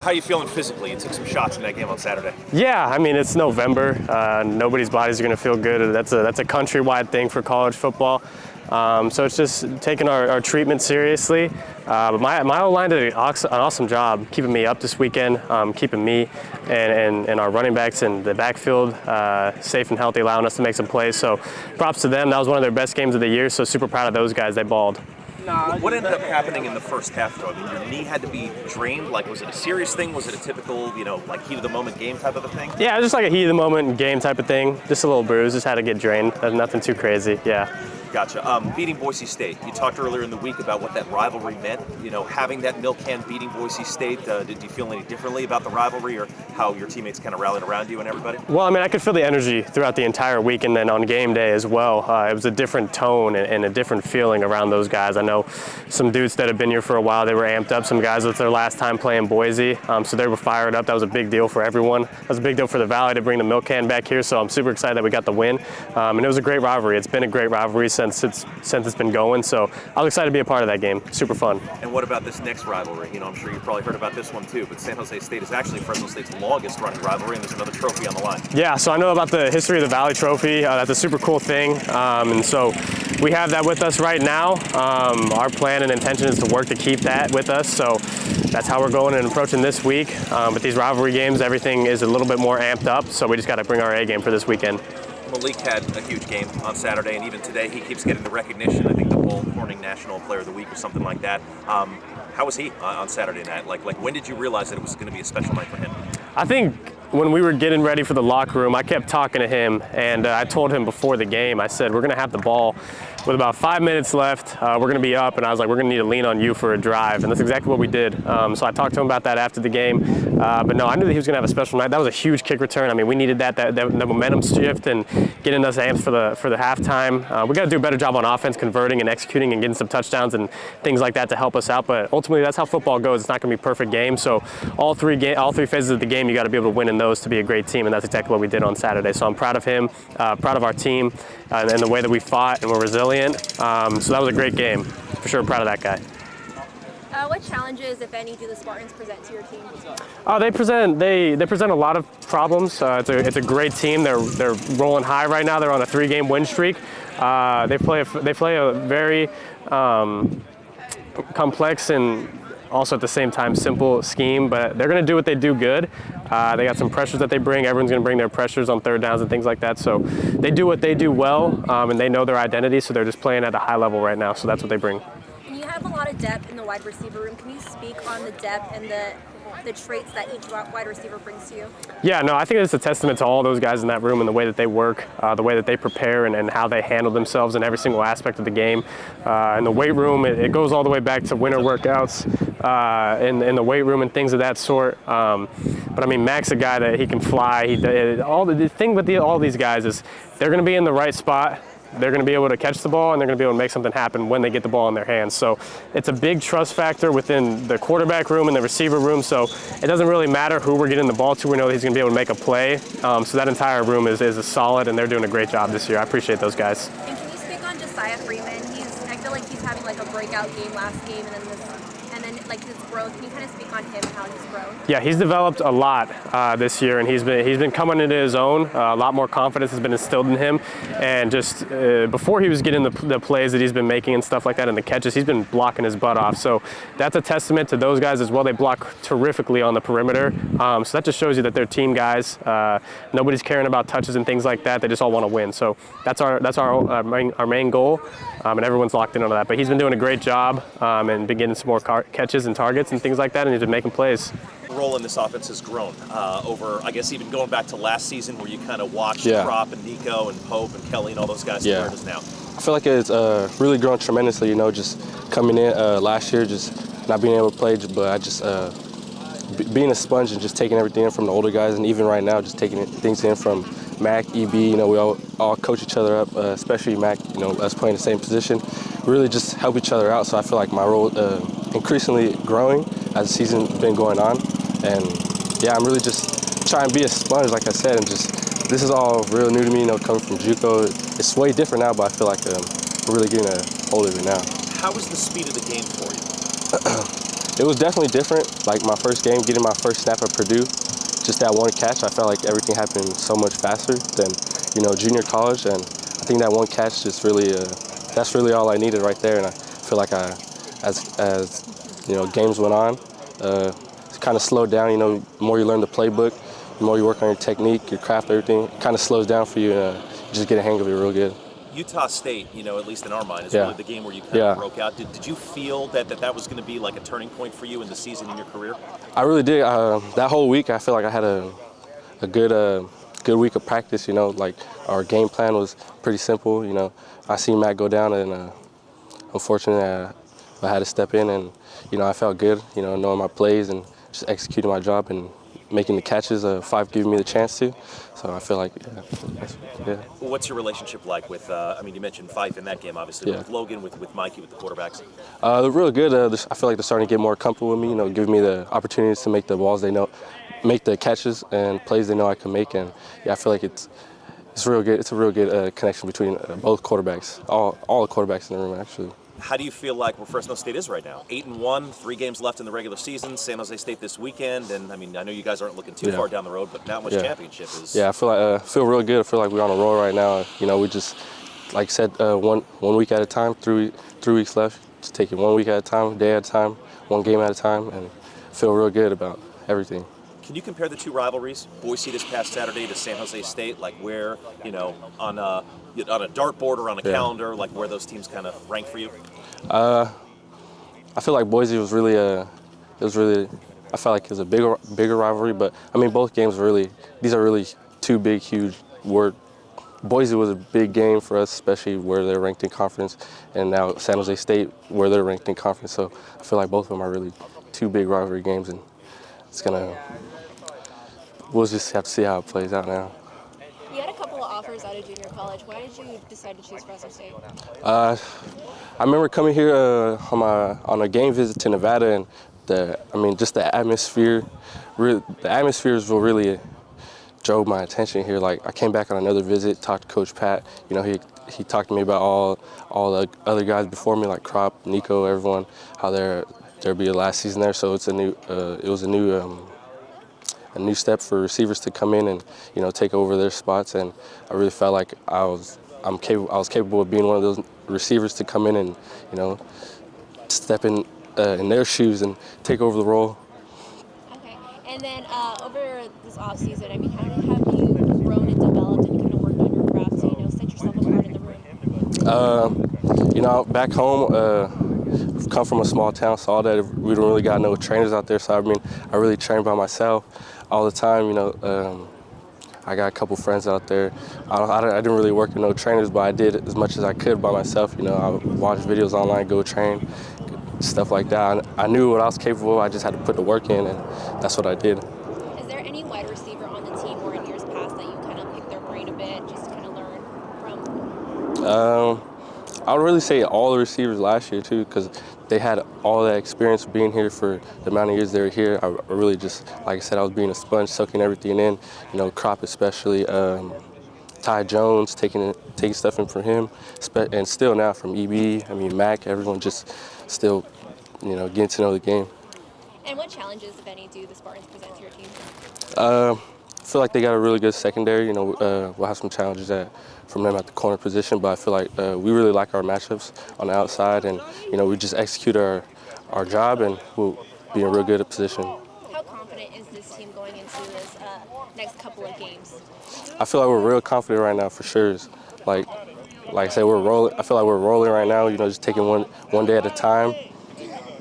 How are you feeling physically? You took some shots in that game on Saturday. Yeah, I mean, it's November. Nobody's bodies are going to feel good. That's a countrywide thing for college football. So it's just taking our treatment seriously. But my O-line did an awesome job keeping me up this weekend, keeping me and our running backs in the backfield safe and healthy, allowing us to make some plays. So props to them. That was one of their best games of the year, so super proud of those guys. They balled. What ended up happening in the first half, though? I mean, your knee had to be drained. Like, was it a serious thing? Was it a typical, like heat of the moment game type of a thing? Yeah, just like a heat of the moment game type of thing. Just a little bruise. Just had to get drained. Nothing too crazy. Yeah. Gotcha. Beating Boise State. You talked earlier in the week about what that rivalry meant. Having that milk can beating Boise State. Did you feel any differently about the rivalry, or how your teammates kind of rallied around you and everybody? Well, I mean, I could feel the energy throughout the entire week, and then on game day as well. It was a different tone and a different feeling around those guys. I know some dudes that have been here for a while. They were amped up. Some guys, it's their last time playing Boise, so they were fired up. That was a big deal for everyone. That was a big deal for the Valley to bring the milk can back here. So I'm super excited that we got the win, and it was a great rivalry. It's been a great rivalry since it's been going. So I was excited to be a part of that game. Super fun. And what about this next rivalry? I'm sure you've probably heard about this one too, but San Jose State is actually Fresno State's longest running rivalry, and there's another trophy on the line. Yeah, so I know about the history of the Valley Trophy. That's a super cool thing, and so we have that with us right now. Our plan and intention is to work to keep that with us, so that's how we're going and approaching this week. But these rivalry games, everything is a little bit more amped up, so we just got to bring our A game for this weekend. Malik had a huge game on Saturday, and even today he keeps getting the recognition. I think the Bull Corning National Player of the Week or something like that. How was he on Saturday night? Like when did you realize that it was going to be a special night for him? I think when we were getting ready for the locker room, I kept talking to him, and I told him before the game, I said, we're going to have the ball with about 5 minutes left. We're going to be up, and I was like, we're going to need to lean on you for a drive, and that's exactly what we did. So I talked to him about that after the game, but no, I knew that he was going to have a special night. That was a huge kick return. I mean, we needed that momentum shift and getting us amped for the halftime. We got to do a better job on offense, converting and executing and getting some touchdowns and things like that to help us out. But ultimately, that's how football goes. It's not going to be a perfect game. So all three phases of the game, you got to be able to win in those to be a great team, and that's exactly what we did on Saturday. So I'm proud of him, proud of our team, and the way that we fought and were resilient. So that was a great game. For sure, proud of that guy. What challenges, if any, do the Spartans present to your team? They present a lot of problems. It's a great team. They're rolling high right now. They're on a 3-game win streak. They play a very complex and also at the same time simple scheme, but they're going to do what they do good. They got some pressures that they bring. Everyone's going to bring their pressures on third downs and things like that. So they do what they do well, and they know their identity, so they're just playing at a high level right now. So that's what they bring. And you have a lot of depth in the wide receiver room. Can you speak on the depth and the traits that each wide receiver brings to you? Yeah, no, I think it's a testament to all those guys in that room and the way that they work, the way that they prepare and how they handle themselves in every single aspect of the game. In the weight room, it goes all the way back to winter workouts in the weight room and things of that sort. But I mean, Mac's a guy that he can fly. The thing with all these guys is they're going to be in the right spot. They're going to be able to catch the ball, and they're going to be able to make something happen when they get the ball in their hands. So it's a big trust factor within the quarterback room and the receiver room. So it doesn't really matter who we're getting the ball to. We know that he's going to be able to make a play. So that entire room is solid, and they're doing a great job this year. I appreciate those guys. And can you speak on Josiah Freeman? I feel like he's having like a breakout game last game, and then like his growth. Can you kind of speak on him and how he's grown? Yeah, he's developed a lot this year, and he's been coming into his own. A lot more confidence has been instilled in him, and just before he was getting the plays that he's been making and stuff like that and the catches, he's been blocking his butt off. So that's a testament to those guys as well. They block terrifically on the perimeter. So that just shows you that they're team guys. Nobody's caring about touches and things like that. They just all want to win. So that's our main goal, and everyone's locked in on that. But he's been doing a great job and been getting some more catches and targets and things like that, and he's been making plays. The role in this offense has grown over, I guess, even going back to last season where you kind of watched Prop and Nico and Pope and Kelly and all those guys to where it is now. I feel like it's really grown tremendously, just coming in last year, just not being able to play, but I just being a sponge and just taking everything in from the older guys, and even right now just taking things in from Mac, EB, we all coach each other up, especially Mac, us playing the same position, really just help each other out. So I feel like my role increasingly growing as the season's been going on. And yeah, I'm really just trying to be a sponge, like I said, and just, this is all real new to me, coming from JUCO. It's way different now, but I feel like I'm really getting a hold of it now. How is the speed of the game for you? It was definitely different. Like my first game, getting my first snap at Purdue, just that one catch, I felt like everything happened so much faster than, junior college. And I think that one catch just really, that's really all I needed right there. And I feel like as games went on, it kind of slowed down. The more you learn the playbook, the more you work on your technique, your craft, everything, it kind of slows down for you, and you just get a hang of it real good. Utah State, at least in our mind, is Yeah. really the game where you kind of broke out. Did you feel that was going to be like a turning point for you in the season in your career? I really did. That whole week, I feel like I had a good week of practice. Like our game plan was pretty simple. I seen Matt go down, and unfortunately, I had to step in, and I felt good. Knowing my plays and just executing my job and making the catches. Five giving me the chance to. So I feel like, yeah. What's your relationship like with, you mentioned Fife in that game, obviously, but with Logan, with Mikey, with the quarterbacks? They're really good. I feel like they're starting to get more comfortable with me, giving me the opportunities to make the balls they know, make the catches and plays they know I can make. And I feel like it's real good. It's a real good connection between both quarterbacks, all the quarterbacks in the room, actually. How do you feel like where Fresno State is right now? 8-1, 3 games left in the regular season. San Jose State this weekend, and I know you guys aren't looking too far down the road, but Mountain West Championship is. Yeah, I feel real good. I feel like we're on a roll right now. We just, like I said, one week at a time. 3 weeks left. Just take it 1 week at a time, day at a time, one game at a time, and feel real good about everything. Can you compare the two rivalries, Boise this past Saturday to San Jose State, like where, on a dartboard or on a calendar, like where those teams kind of rank for you? I feel like Boise was really I felt like it was a bigger rivalry, but both games these are really two big, huge Boise was a big game for us, especially where they're ranked in conference, and now San Jose State where they're ranked in conference. So I feel like both of them are really two big rivalry games, and we'll just have to see how it plays out now. You had a couple of offers out of junior college. Why did you decide to choose Fresno State? I remember coming here on a game visit to Nevada, and just the atmosphere. The atmospheres will really drove my attention here. Like I came back on another visit, talked to Coach Pat. He talked to me about all the other guys before me, like Crop, Nico, everyone, how there'll be a last season there. So it was a new step for receivers to come in and take over their spots, and I really felt like I was capable of being one of those receivers to come in and step in their shoes and take over the role. Okay, and then over this offseason, how have you grown and developed and kind of worked on your craft to set yourself apart in the room? Back home, I've come from a small town, so all that we don't really got no trainers out there. So I really train by myself all the time. I got a couple friends out there. I didn't really work with no trainers, but I did as much as I could by myself. I would watch videos online, go train, stuff like that. I knew what I was capable of. I just had to put the work in, and that's what I did. Is there any wide receiver on the team or in years past that you kind of picked their brain a bit just to kind of learn from? I would really say all the receivers last year too, because they had all that experience being here for the amount of years they were here. I really just, like I said, I was being a sponge, soaking everything in. Crop especially, Ty Jones, taking stuff in from him, and still now from EB, Mac, everyone just still, getting to know the game. And what challenges, if any, do the Spartans present to your team? I feel like they got a really good secondary. We'll have some challenges from them at the corner position, but I feel like we really like our matchups on the outside, and we just execute our job, and we'll be in a real good position. How confident is this team going into this next couple of games? I feel like we're real confident right now, for sure. Like I said, we're rolling. I feel like we're rolling right now. Just taking one day at a time,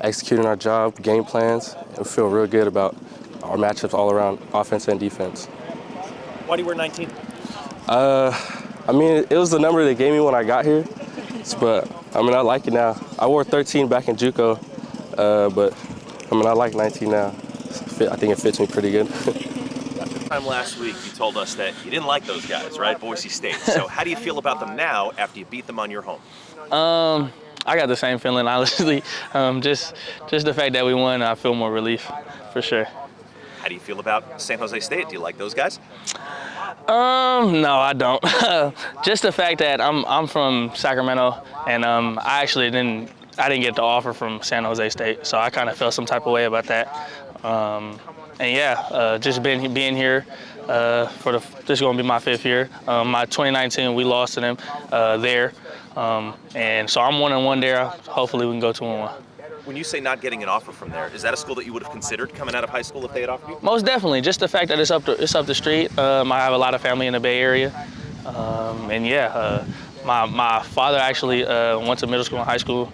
executing our job, game plans, and we feel real good about our matchups all around, offense and defense. Why do you wear 19? It was the number they gave me when I got here, but I like it now. I wore 13 back in JUCO, but I like 19 now. I think it fits me pretty good. Time last week, you told us that you didn't like those guys, right? Boise State. So how do you feel about them now after you beat them on your home? I got the same feeling, honestly. Just the fact that we won, I feel more relief, for sure. How do you feel about San Jose State? Do you like those guys? No, I don't. Just the fact that I'm from Sacramento, and I actually didn't I didn't get the offer from San Jose State, so I kind of felt some type of way about that. And yeah, just being here this is going to be my 5th year. My 2019 we lost to them there, and so I'm 1-1 there. Hopefully we can go 2-1. When you say not getting an offer from there, is that a school that you would have considered coming out of high school if they had offered you? Most definitely, just the fact that it's up the street. I have a lot of family in the Bay Area, and yeah, my father actually went to middle school and high school.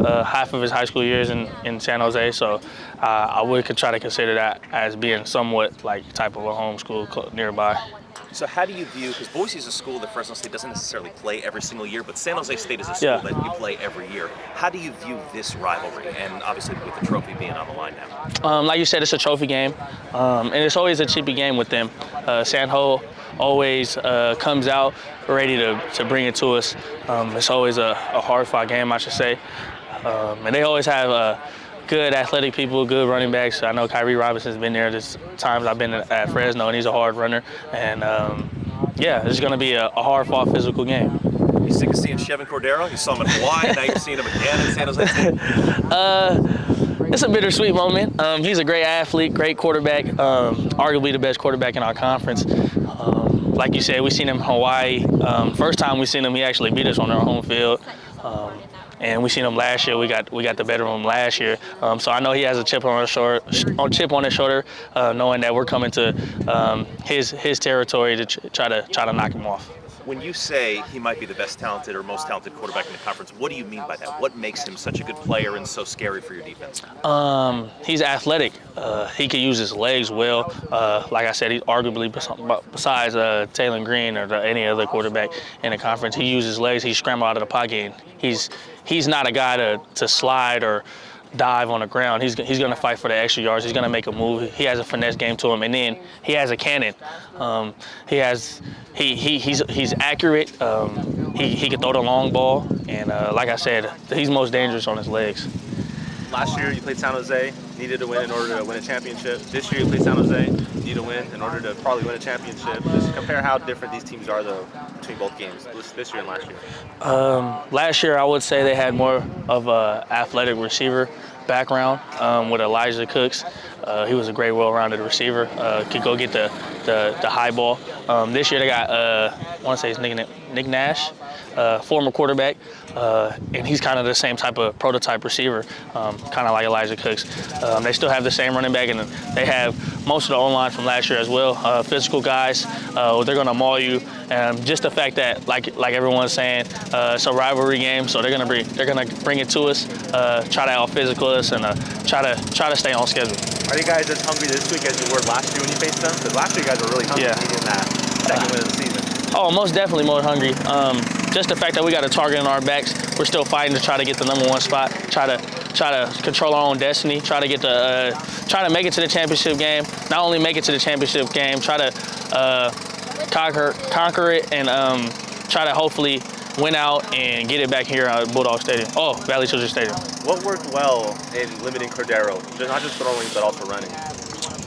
Half of his high school years in San Jose, so I would try to consider that as being somewhat like type of a home school nearby. So how do you view, because Boise is a school that Fresno State doesn't necessarily play every single year, but San Jose State is a school that you play every year. How do you view this rivalry, and obviously with the trophy being on the line now? Like you said, it's a trophy game, and it's always a chippy game with them. San Ho always comes out ready to bring it to us. It's always a hard-fought game, I should say. And they always have good athletic people, good running backs. I know Kyrie Robinson's been there. There's times I've been at Fresno, and he's a hard runner. And yeah, it's going to be a hard-fought physical game. You sick of seeing Chevan Cordeiro? You saw him in Hawaii, now you're seeing him again in San Jose State? It's a bittersweet moment. He's a great athlete, great quarterback, arguably the best quarterback in our conference. Like you said, we seen him in Hawaii. First time we seen him, he actually beat us on our home field. And we seen him last year. We got the better of him last year. So I know he has a chip on his shoulder, knowing that we're coming to his territory to try to knock him off. When you say he might be the best talented or most talented quarterback in the conference, what do you mean by that? What makes him such a good player and so scary for your defense? He's athletic. He can use his legs well. Like I said, he's arguably, besides Taylor Green or any other quarterback in the conference, he uses legs. He scrambles out of the pocket. He's not a guy to slide or dive on the ground. He's going to fight for the extra yards. He's going to make a move. He has a finesse game to him, and then he has a cannon. He's accurate. He can throw the long ball, and like I said, he's most dangerous on his legs. Last year you played San Jose, needed to win in order to win a championship. This year you played San Jose, need to win in order to probably win a championship. Just compare how different these teams are though between both games, this year and last year. Last year I would say they had more of a athletic receiver background with Elijah Cooks. He was a great well-rounded receiver, could go get the high ball. This year they got, I want to say his Nick Nash, former quarterback, and he's kind of the same type of prototype receiver, kind of like Elijah Cooks. They still have the same running back, and they have most of the O-line from last year as well. Physical guys, they're going to maul you. Just the fact that, like everyone's saying, it's a rivalry game, so they're going to bring it to us, try to out-physical us, and try to stay on schedule. Are you guys as hungry this week as you were last year when you faced them? Because last year you guys were really hungry in that second win of the season. Oh, most definitely more hungry. Just the fact that we got a target on our backs, we're still fighting to try to get the #1 spot, try to control our own destiny, try to make it to the championship game. Not only make it to the championship game, try to conquer it, and try to hopefully win out and get it back here at Bulldog Stadium. Oh, Valley Children's Stadium. What worked well in limiting Cordeiro? Not just throwing, but also running.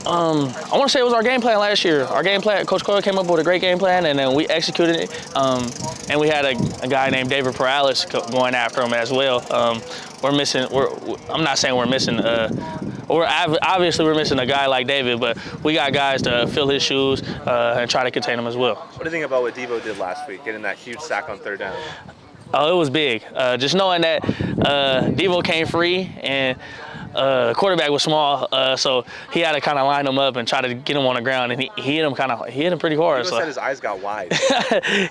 I want to say it was our game plan last year. Our game plan, Coach Coyle came up with a great game plan, and then we executed it. And we had a guy named David Perales going after him as well. I'm not saying we're missing. Obviously we're missing a guy like David, but we got guys to fill his shoes and try to contain him as well. What do you think about what Devo did last week, getting that huge sack on 3rd down? Oh, it was big. Just knowing that Devo came free and quarterback was small, so he had to kind of line him up and try to get him on the ground, and he hit him pretty hard. Devo said his eyes got wide.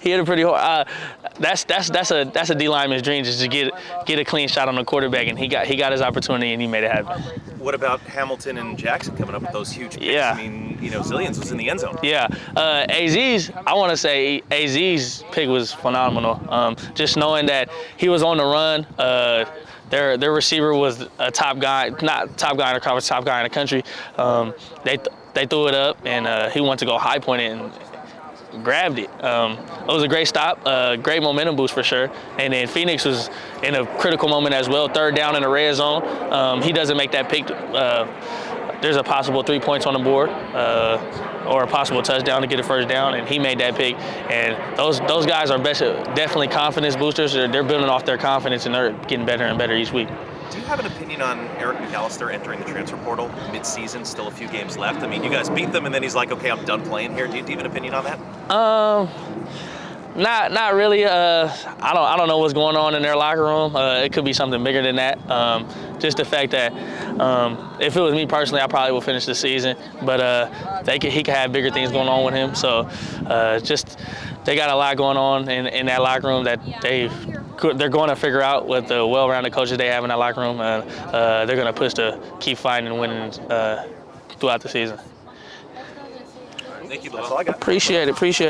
He hit him pretty hard. That's a D lineman's dream, just to get a clean shot on the quarterback, and he got his opportunity and he made it happen. What about Hamilton and Jackson coming up with those huge picks? Yeah. I mean, Zillions was in the end zone. Yeah, I want to say AZ's pick was phenomenal. Just knowing that he was on the run. Their receiver was a top guy, not top guy in the conference, top guy in the country. They threw it up, and he went to go high point it and grabbed it. It was a great stop, great momentum boost for sure. And then Phoenix was in a critical moment as well, 3rd down in the red zone. He doesn't make that pick. there's a possible 3 points on the board or a possible touchdown to get a first down, and he made that pick. And those guys are definitely confidence boosters. They're building off their confidence, and they're getting better and better each week. Do you have an opinion on Eric McAllister entering the transfer portal mid-season, still a few games left? I mean, you guys beat them, and then he's like, okay, I'm done playing here. Do you have an opinion on that? Not really. I don't know what's going on in their locker room. It could be something bigger than that. Just the fact that if it was me personally, I probably would finish the season. But he could have bigger things going on with him. So just they got a lot going on in that locker room that they're going to figure out with the well-rounded coaches they have in that locker room. They're going to push to keep fighting and winning throughout the season. Thank you. That's all I got. Appreciate it.